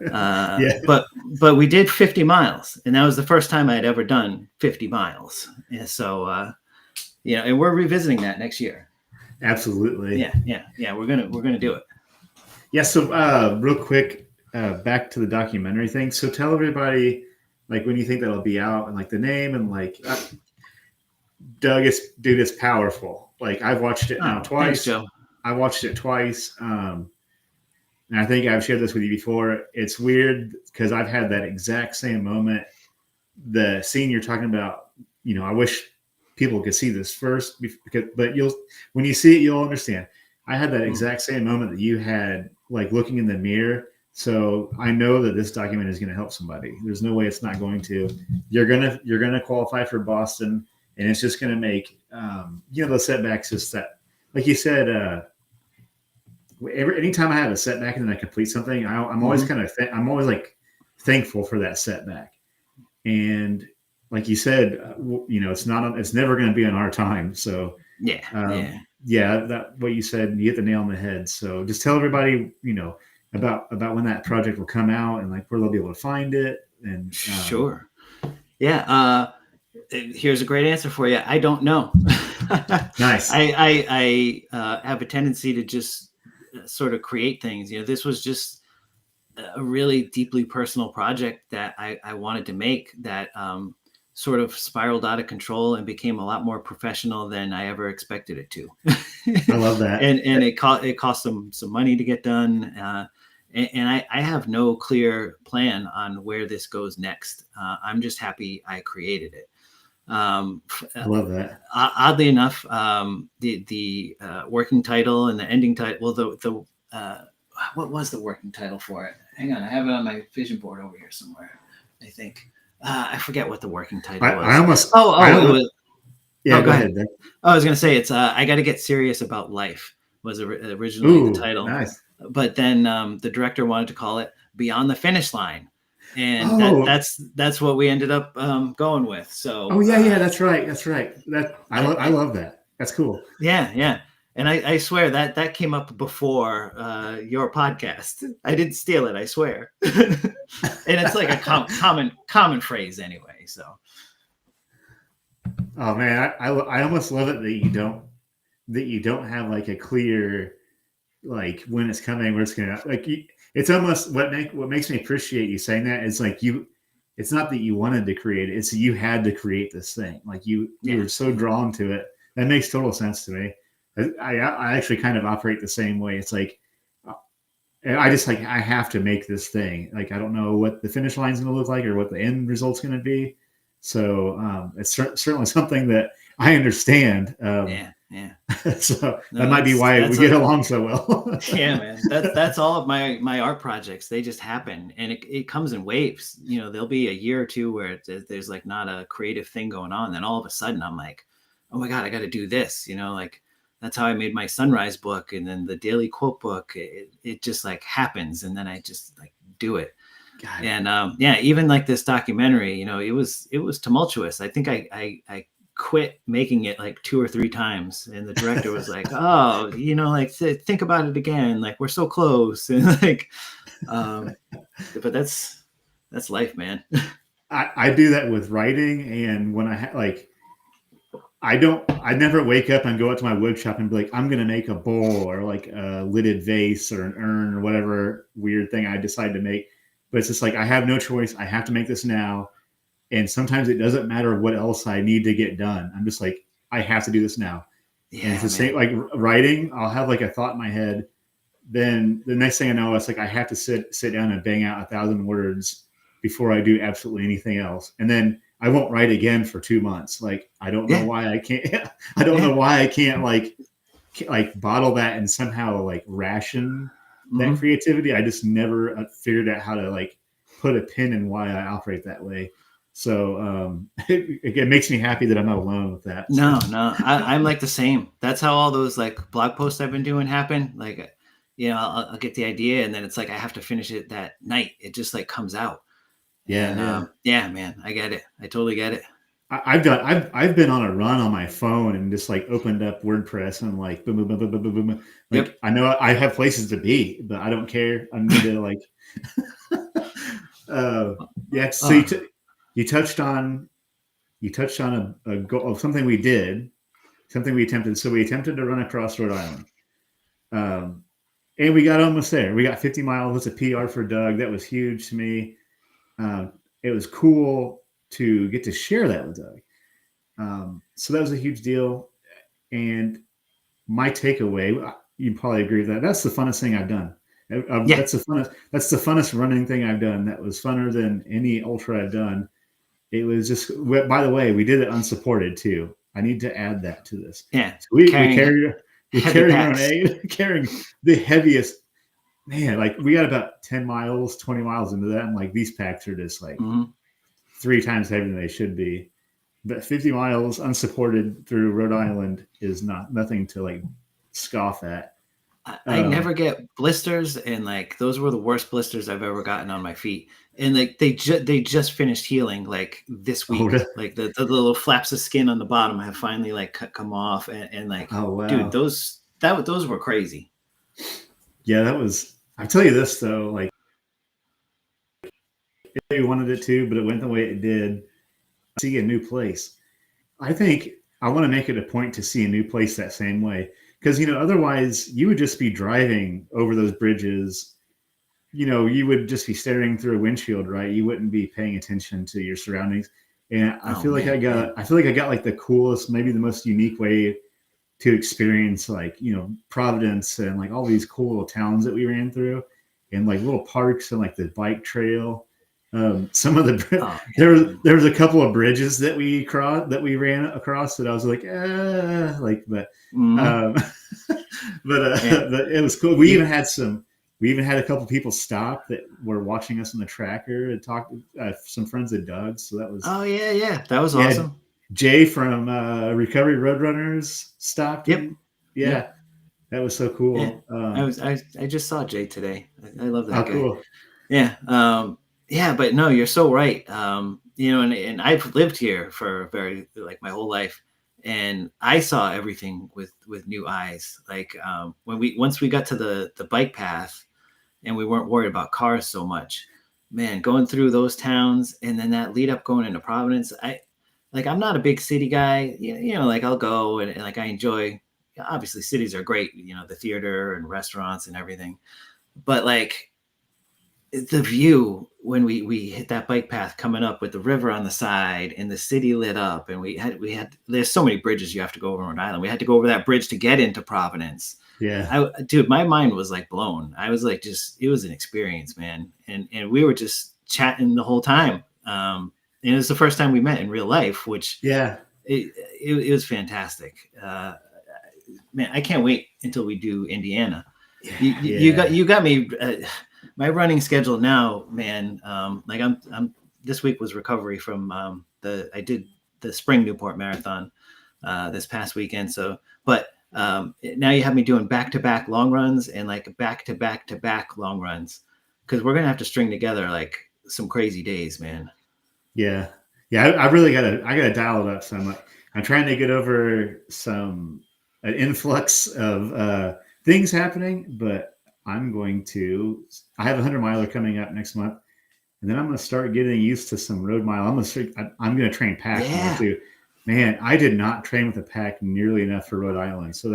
A: Yeah.
B: But we did 50 miles. And that was the first time I had ever done 50 miles. And so, and we're revisiting that next year.
A: Absolutely.
B: Yeah. We're going to do it.
A: Yeah. So real quick, back to the documentary thing. So tell everybody, like, when you think that'll be out, and like the name, and like Doug is powerful. Like, I've watched it now twice.
B: Thanks, Joe.
A: I watched it twice. And I think I've shared this with you before. It's weird because I've had that exact same moment. The scene you're talking about, I wish people could see this first, but when you see it, you'll understand. I had that exact same moment that you had, like looking in the mirror. So I know that this document is going to help somebody. There's no way it's not going to. You're gonna qualify for Boston, and it's just going to make the setbacks. Just that, like you said, anytime I have a setback and then I complete something, I'm always I'm always like thankful for that setback. And like you said, it's never going to be on our time. So that what you said, you hit the nail on the head. So just tell everybody, about when that project will come out and like where they'll be able to find it. And
B: sure. Yeah. Here's a great answer for you. I don't know.
A: Nice.
B: I have a tendency to just sort of create things. This was just a really deeply personal project that I wanted to make that sort of spiraled out of control and became a lot more professional than I ever expected it to.
A: I love that.
B: and it cost some money to get done. And I have no clear plan on where this goes next. I'm just happy I created it.
A: I love that.
B: Oddly enough, the working title and the ending title. Well, what was the working title for it? Hang on, I have it on my vision board over here somewhere. I think I forget what the working title was.
A: I almost.
B: It was.
A: Yeah, go ahead.
B: I was going to say it's I got to get serious about life was originally the title.
A: Nice.
B: But then the director wanted to call it Beyond the Finish Line. And that's what we ended up going with. So
A: that's right. I love that. That's cool.
B: Yeah. And I swear that came up before your podcast. I didn't steal it, I swear. And it's like a common phrase anyway. So.
A: Oh man, I almost love it that you don't have like a clear, like when it's coming, where it's gonna, like it's almost what makes me appreciate you saying that is like it's not that you wanted to create it, it's that you had to create this thing. Like you were so drawn to it. That makes total sense to me. I actually kind of operate the same way. It's like I just like I have to make this thing. Like I don't know what the finish line is going to look like or what the end result's going to be. So it's certainly something that I understand.
B: Yeah.
A: So that might be why we get along so well.
B: Yeah, man. That's all of my art projects. They just happen, and it comes in waves. There'll be a year or two where there's like not a creative thing going on. Then all of a sudden, I'm like, oh my god, I got to do this. Like that's how I made my sunrise book, and then the daily quote book. It just like happens, and then I just like do it. And even like this documentary, it was tumultuous. I think I quit making it like 2 or 3 times, and the director was like, oh, like think about it again, like we're so close. And like but that's life, man.
A: I do that with writing, and when I never wake up and go out to my wood shop and be like, I'm gonna make a bowl or like a lidded vase or an urn or whatever weird thing I decide to make. But it's just like I have no choice, I have to make this now. And sometimes it doesn't matter what else I need to get done. I'm just like, I have to do this now. Yeah, and it's the same, like writing, I'll have like a thought in my head. Then the next thing I know, it's like, I have to sit down and bang out 1,000 words before I do absolutely anything else. And then I won't write again for 2 months. Like, I don't know why I can't, know why I can't like bottle that and somehow like ration that creativity. I just never figured out how to like put a pin in why I operate that way. So it makes me happy that I'm not alone with that.
B: No, I'm like the same. That's how all those like blog posts I've been doing happen. Like, I'll get the idea, and then it's like I have to finish it that night. It just like comes out.
A: Yeah,
B: man, I get it. I totally get it.
A: I've been on a run on my phone and just like opened up WordPress and like boom, boom, boom, boom, boom, boom, boom. Like I know I have places to be, but I don't care. I'm gonna like. So you touched on a goal of something we did, something we attempted. So we attempted to run across Rhode Island, and we got almost there. We got 50 miles. That's a PR for Doug. That was huge to me. It was cool to get to share that with Doug. So that was a huge deal. And my takeaway, you probably agree with that. That's the funnest thing I've done. That's the funnest running thing I've done. That was funner than any ultra I've done. It was just, by the way, we did it unsupported too. I need to add that to this.
B: Yeah.
A: So we
B: Carrying heavy
A: carrying our
B: packs.
A: egg, carrying the heaviest. Man, like we got about 10 miles, 20 miles into that. And like these packs are just like
B: Mhm.
A: 3 times heavier than they should be. But 50 miles unsupported through Rhode Island is nothing to like scoff at.
B: I never get blisters, and like those were the worst blisters I've ever gotten on my feet. And like they just finished healing like this
A: Oh,
B: week. Like the little flaps of skin on the bottom have finally like come off, and like,
A: oh wow.
B: dude, those were crazy.
A: Yeah, that was. I'll tell you this though, like we wanted it to, but it went the way it did. See a new place. I think I want to make it a point to see a new place that same way, because otherwise you would just be driving over those bridges. You would just be staring through a windshield, right? You wouldn't be paying attention to your surroundings. And I feel like I got like the coolest, maybe the most unique way to experience like Providence and like all these cool little towns that we ran through, and like little parks and like the bike trail. Some of the there was a couple of bridges that we ran across that I was like, but but it was cool. We even had a couple people stop that were watching us on the tracker and talk. Some friends of Doug's, so that was
B: that was awesome.
A: Jay from Recovery Roadrunners stopped.
B: Yep.
A: That was so cool.
B: Yeah. I just saw Jay today. I love that guy.
A: Cool.
B: Yeah. But no, you're so right. And I've lived here for my whole life, and I saw everything with new eyes. Like once we got to the bike path, and we weren't worried about cars so much, man, going through those towns and then that lead up going into Providence. I'm not a big city guy, like I'll go and like I enjoy, obviously cities are great, the theater and restaurants and everything. But like the view when we hit that bike path coming up with the river on the side and the city lit up, and we had there's so many bridges you have to go over on Rhode Island. We had to go over that bridge to get into Providence.
A: Yeah.
B: Dude, my mind was like blown. I was like, it was an experience, man. And we were just chatting the whole time. And it was the first time we met in real life, which it was fantastic. Man, I can't wait until we do Indiana. You got me. My running schedule now, man. Like I'm this week was recovery from I did the spring Newport Marathon this past weekend. So, but now you have me doing back-to-back long runs and like back-to-back long runs, because we're gonna have to string together like some crazy days, man.
A: Yeah. I really gotta dial it up some. I'm trying to get over an influx of things happening, but I have a 100-miler coming up next month, and then I'm going to start getting used to some road mile. I'm going to train pack more too. Man, I did not train with a pack nearly enough for Rhode Island. So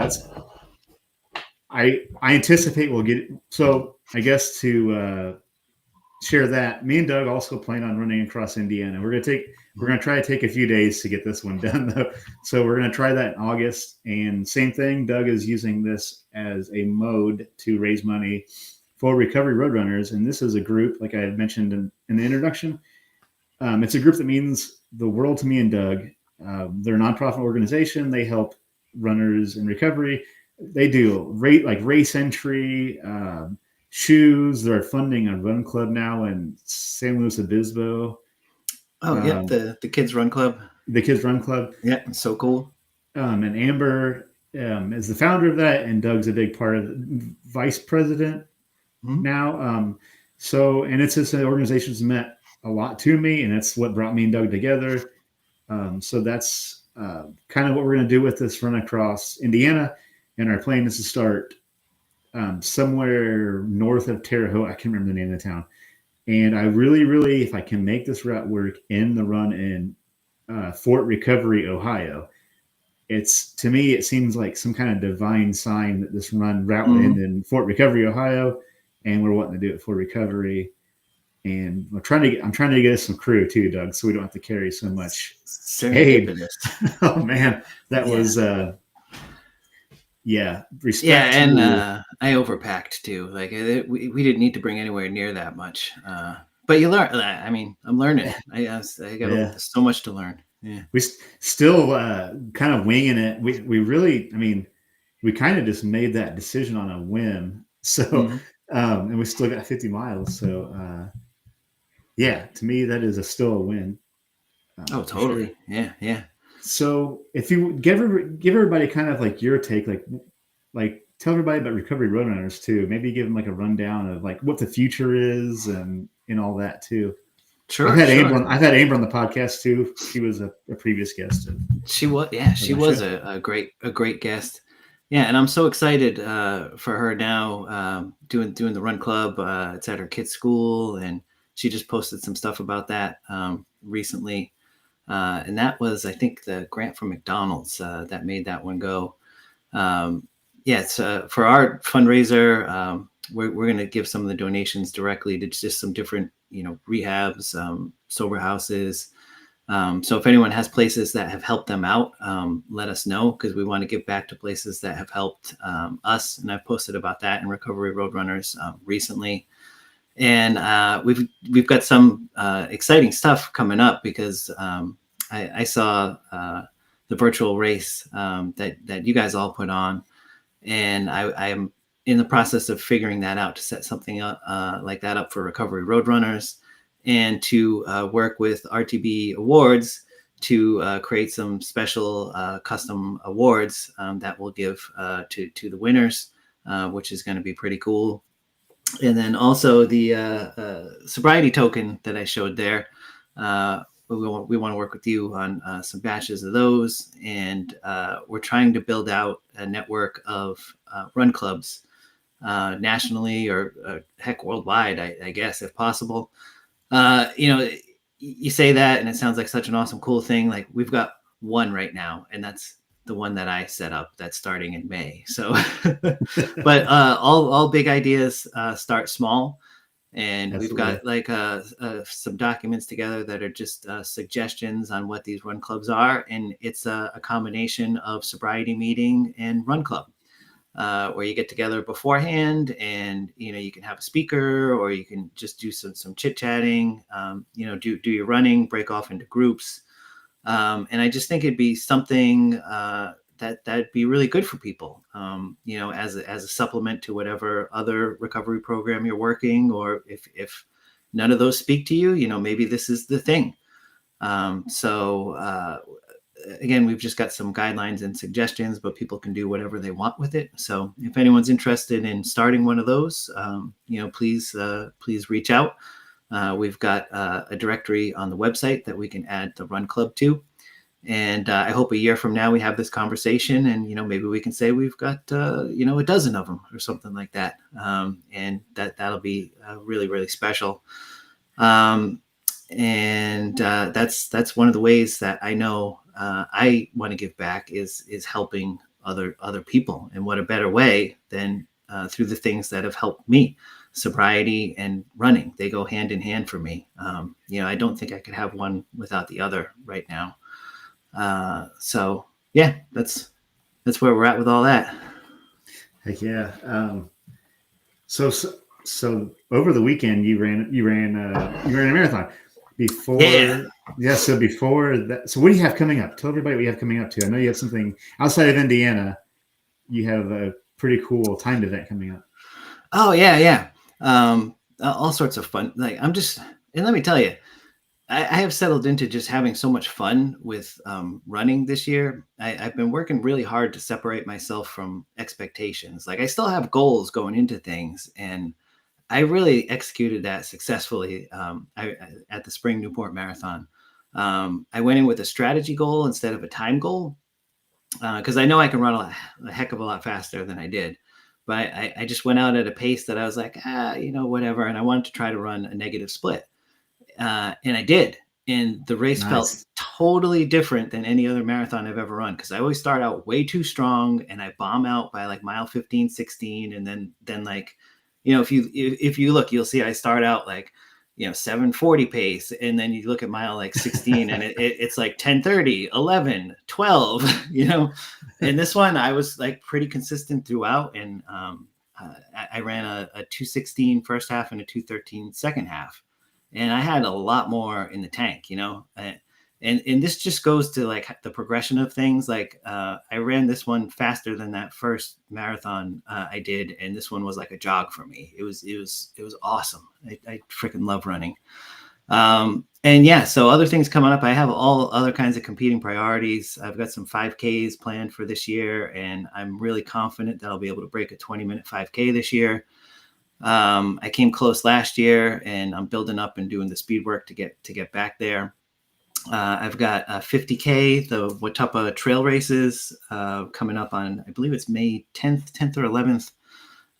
A: I anticipate we'll get, so I guess to share that, me and Doug also plan on running across Indiana. We're going to try to take a few days to get this one done though. So we're going to try that in August, and same thing. Doug is using this as a mode to raise money for Recovery Roadrunners. And this is a group, like I had mentioned in the introduction. It's a group that means the world to me and Doug. They're a nonprofit organization. They help runners in recovery. They do race entry, shoes. They're funding a run club now in San Luis Obispo.
B: Oh, yeah, the Kids Run Club.
A: The Kids Run Club.
B: Yeah, it's so cool.
A: And Amber is the founder of that, and Doug's a big part of vice president now. And it's just an organization that's meant a lot to me, and it's what brought me and Doug together. So that's kind of what we're going to do with this run across Indiana. And our plan is to start somewhere north of Terre Haute. I can't remember the name of the town. And I really, really, if I can make this route work, in the run in Fort Recovery, Ohio. To me, it seems like some kind of divine sign that this route would end in Fort Recovery, Ohio, and we're wanting to do it for Recovery. And I'm trying to get us some crew too, Doug, so we don't have to carry so much. Oh man, that was respect.
B: Yeah, and I overpacked too. Like we didn't need to bring anywhere near that much. But you learn. I mean, I'm learning. I got so much to learn. Yeah.
A: We still kind of winging it. We really, I mean, we kind of just made that decision on a whim. So,
B: Mm-hmm.
A: and we still got 50 miles. So, yeah, to me, that is still a win
B: Oh,
A: for sure.
B: totally. Yeah. Yeah.
A: So, if you give everybody kind of like your take, like tell everybody about Recovery Roadrunners too. Maybe give them like a rundown of like what the future is and all that too. I've
B: Sure.
A: had
B: Sure.
A: Amber on the podcast too. She was a previous guest
B: She was, yeah,
A: of
B: she
A: my
B: was
A: show.
B: a great guest. Yeah, and I'm so excited for her now, doing the run club. It's at her kid's school, and she just posted some stuff about that recently. And that was, I think, the grant from McDonald's that made that one go. Yeah, it's for our fundraiser. We're going to give some of the donations directly to just some different, rehabs, sober houses. So if anyone has places that have helped them out, let us know, because we want to give back to places that have helped us. And I've posted about that in Recovery Roadrunners recently. And we've got some exciting stuff coming up, because I saw the virtual race that you guys all put on, and I'm in the process of figuring that out to set something up like that up for Recovery Roadrunners, and to work with RTB Awards to create some special custom awards that we'll give to the winners, which is going to be pretty cool. And then also the sobriety token that I showed there. We want to work with you on some batches of those, and we're trying to build out a network of run clubs nationally, or heck, worldwide, I guess, if possible. You say that and it sounds like such an awesome, cool thing. Like, we've got one right now, and that's the one that I set up, that's starting in May. So, but all big ideas start small. And we've
A: Absolutely.
B: got like some documents together that are just suggestions on what these run clubs are. And it's a combination of sobriety meeting and run club, where you get together beforehand, and you can have a speaker, or you can just do some chit chatting. Do your running, break off into groups, and I just think it'd be something that'd be really good for people. As a supplement to whatever other recovery program you're working, or if none of those speak to you, maybe this is the thing. So again, we've just got some guidelines and suggestions, but people can do whatever they want with it. So if anyone's interested in starting one of those, please reach out. We've got a directory on the website that we can add the run club to. And I hope a year from now we have this conversation, and maybe we can say we've got a dozen of them or something like that, and that'll be really, really special. And that's one of the ways that I know I want to give back is helping other people. And what a better way than through the things that have helped me. Sobriety and running, they go hand in hand for me. I don't think I could have one without the other right now. So yeah, that's where we're at with all that.
A: Heck yeah. So over the weekend you ran a marathon before. Yeah. So before that, so what do you have coming up? Tell everybody what you have coming up too. I know you have something outside of Indiana. You have a pretty cool timed event coming up.
B: Oh yeah. All sorts of fun. Like, and let me tell you, I have settled into just having so much fun with running this year. I've been working really hard to separate myself from expectations. Like, I still have goals going into things, and I really executed that successfully at the Spring Newport Marathon. I went in with a strategy goal instead of a time goal, because I know I can run a heck of a lot faster than I did. But I just went out at a pace that I was like, whatever. And I wanted to try to run a negative split. And I did. And the race felt totally different than any other marathon I've ever run, because I always start out way too strong and I bomb out by like mile 15, 16. And then like, if you look, you'll see I start out like, 740 pace. And then you look at mile like 16 and it's like 10:30, 11, 12, and this one I was like pretty consistent throughout. And I ran a 2:16 first half and a 2:13 second half. And I had a lot more in the tank, And this just goes to like the progression of things. Like I ran this one faster than that first marathon I did, and this one was like a jog for me. It was awesome. I freaking love running. And yeah, so other things coming up. I have all other kinds of competing priorities. I've got some 5Ks planned for this year, and I'm really confident that I'll be able to break a 20-minute 5K this year. I came close last year, and I'm building up and doing the speed work to get back there. I've got 50K, the Watuppa trail races coming up on, I believe it's May 10th or 11th.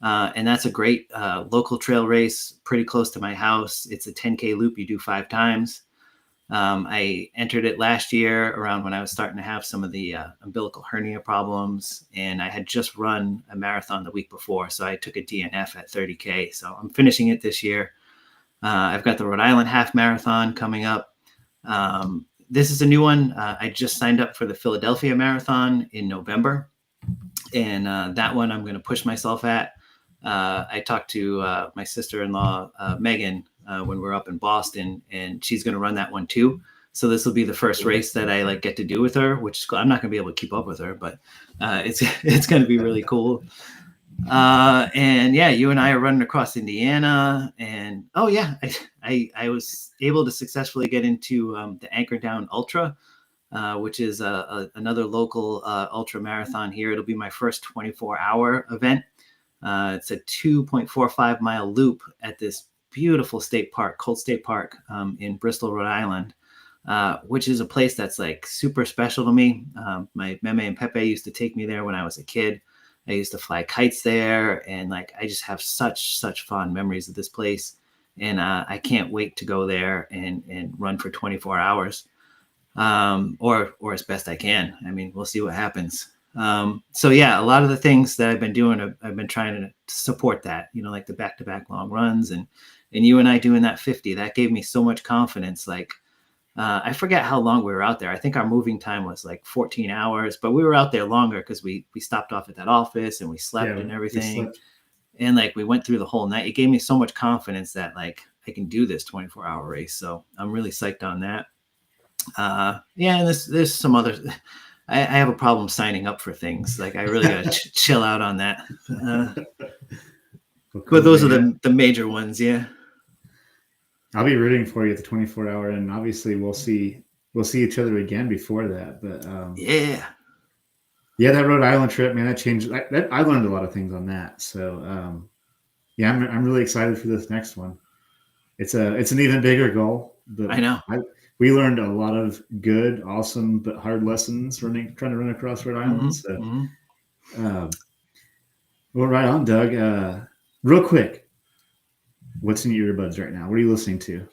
B: And that's a great local trail race pretty close to my house. It's a 10K loop you do 5 times. I entered it last year around when I was starting to have some of the umbilical hernia problems, and I had just run a marathon the week before. So I took a DNF at 30K. So I'm finishing it this year. I've got the Rhode Island half marathon coming up. This is a new one. I just signed up for the Philadelphia Marathon in November, and that one I'm going to push myself at. I talked to my sister-in-law, Megan, when we were up in Boston, and she's going to run that one too. So this will be the first race that I get to do with her, which I'm not going to be able to keep up with her, but it's going to be really cool. And yeah, you and I are running across Indiana, and oh yeah, I was able to successfully get into the Anchor Down Ultra, which is another local ultra marathon here. It'll be my first 24-hour event. It's a 2.45 mile loop at this beautiful state park, Colt State Park, in Bristol, Rhode Island, which is a place that's like super special to me. My Meme and Pepe used to take me there when I was a kid. I used to fly kites there, and I just have such fond memories of this place. And I can't wait to go there and run for 24 hours, or as best I can. I mean, we'll see what happens. So yeah, a lot of the things that I've been doing, I've been trying to support that, like the back-to-back long runs, and you and I doing that 50, that gave me so much confidence. I forget how long we were out there. I think our moving time was 14 hours, but we were out there longer because we stopped off at that office and we slept and everything. And we went through the whole night. It gave me so much confidence that I can do this 24-hour race. So I'm really psyched on that. Yeah. And there's some other, I have a problem signing up for things. I really got to chill out on that. But those are the major ones. Yeah.
A: I'll be rooting for you at the 24-hour, and obviously we'll see each other again before that. But yeah, that Rhode Island trip, man, that changed. I learned a lot of things on that. So yeah, I'm really excited for this next one. It's an even bigger goal. But
B: I know
A: we learned a lot of good, awesome, but hard lessons trying to run across Rhode Island. So well, right on, Doug. Real quick. What's in your earbuds right now? What are you listening to?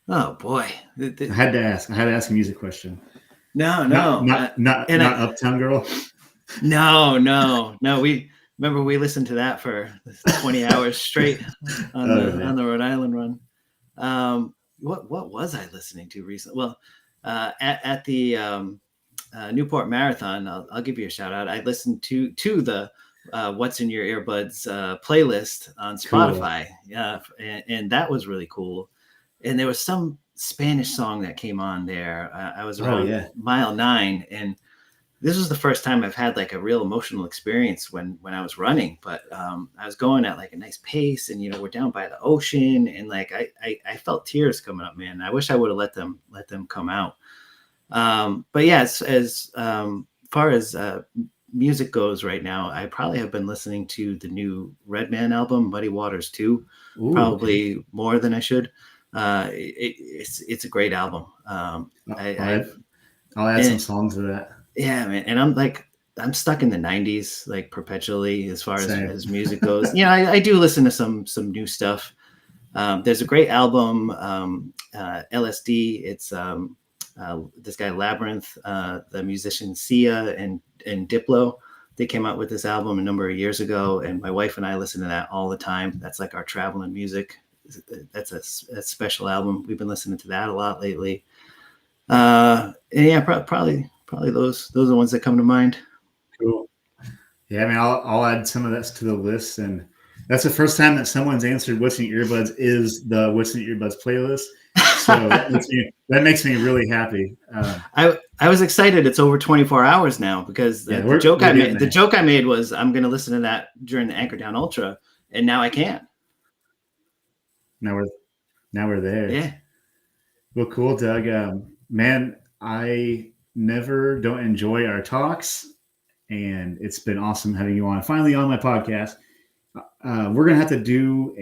B: Oh boy,
A: I had to ask a music question.
B: No,
A: not Uptown Girl.
B: No. We listened to that for 20 hours straight on the Rhode Island run. What was I listening to recently? Well, at the Newport Marathon, I'll give you a shout out. I listened to the What's in Your Earbuds playlist on Spotify. Cool. Yeah, and that was really cool. And there was some Spanish song that came on there. I was around mile 9, and this was the first time I've had a real emotional experience when I was running. But I was going at a nice pace, and we're down by the ocean, and I felt tears coming up, man. I wish I would have let them come out. But yeah, as far as music goes right now, I probably have been listening to the new Redman album, Muddy Waters 2, probably more than I should. It's a great album. I'll
A: add some songs to that.
B: Yeah, man. And I'm stuck in the 90s, perpetually, as far as music goes. Yeah, I do listen to some new stuff. There's a great album, LSD. It's this guy Labyrinth, the musician Sia and Diplo. They came out with this album a number of years ago, and my wife and I listen to that all the time. That's our traveling music. That's a special album. We've been listening to that a lot lately. And yeah, probably those are the ones that come to mind.
A: Cool. Yeah, I mean, I'll add some of that to the list, and that's the first time that someone's answered "What's in Your Earbuds" is the "What's in Your Earbuds" playlist. So that makes me really happy.
B: I was excited. It's over 24 hours now because the joke I made was I'm going to listen to that during the Anchor Down Ultra, and now I can.
A: Now we're there.
B: Yeah.
A: Well, cool, Doug. Man, I never don't enjoy our talks, and it's been awesome having you on. Finally on my podcast. We're gonna have to do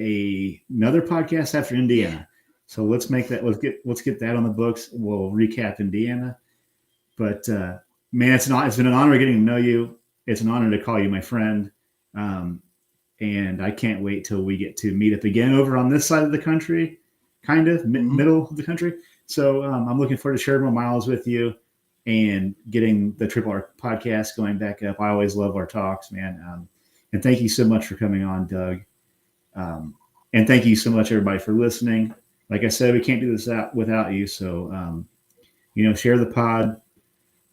A: another podcast after Indiana. So let's make that. Let's get that on the books. We'll recap Indiana. But man, it's been an honor getting to know you. It's an honor to call you my friend. And I can't wait till we get to meet up again over on this side of the country, kind of middle of the country. So I'm looking forward to sharing more miles with you and getting the Triple R podcast going back up. I always love our talks, man. And thank you so much for coming on, Doug. And thank you so much, everybody, for listening. Like I said, we can't do this without you. So, share the pod,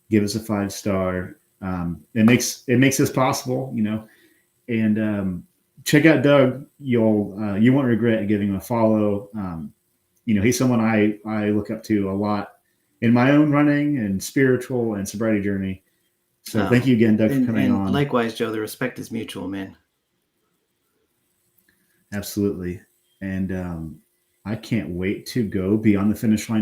A: give us a 5-star. It makes this possible, and check out Doug. You won't regret giving him a follow. He's someone I look up to a lot in my own running and spiritual and sobriety journey. So thank you again, Doug, for coming on.
B: Likewise, Joe, the respect is mutual, man.
A: Absolutely. And I can't wait to go beyond the finish line.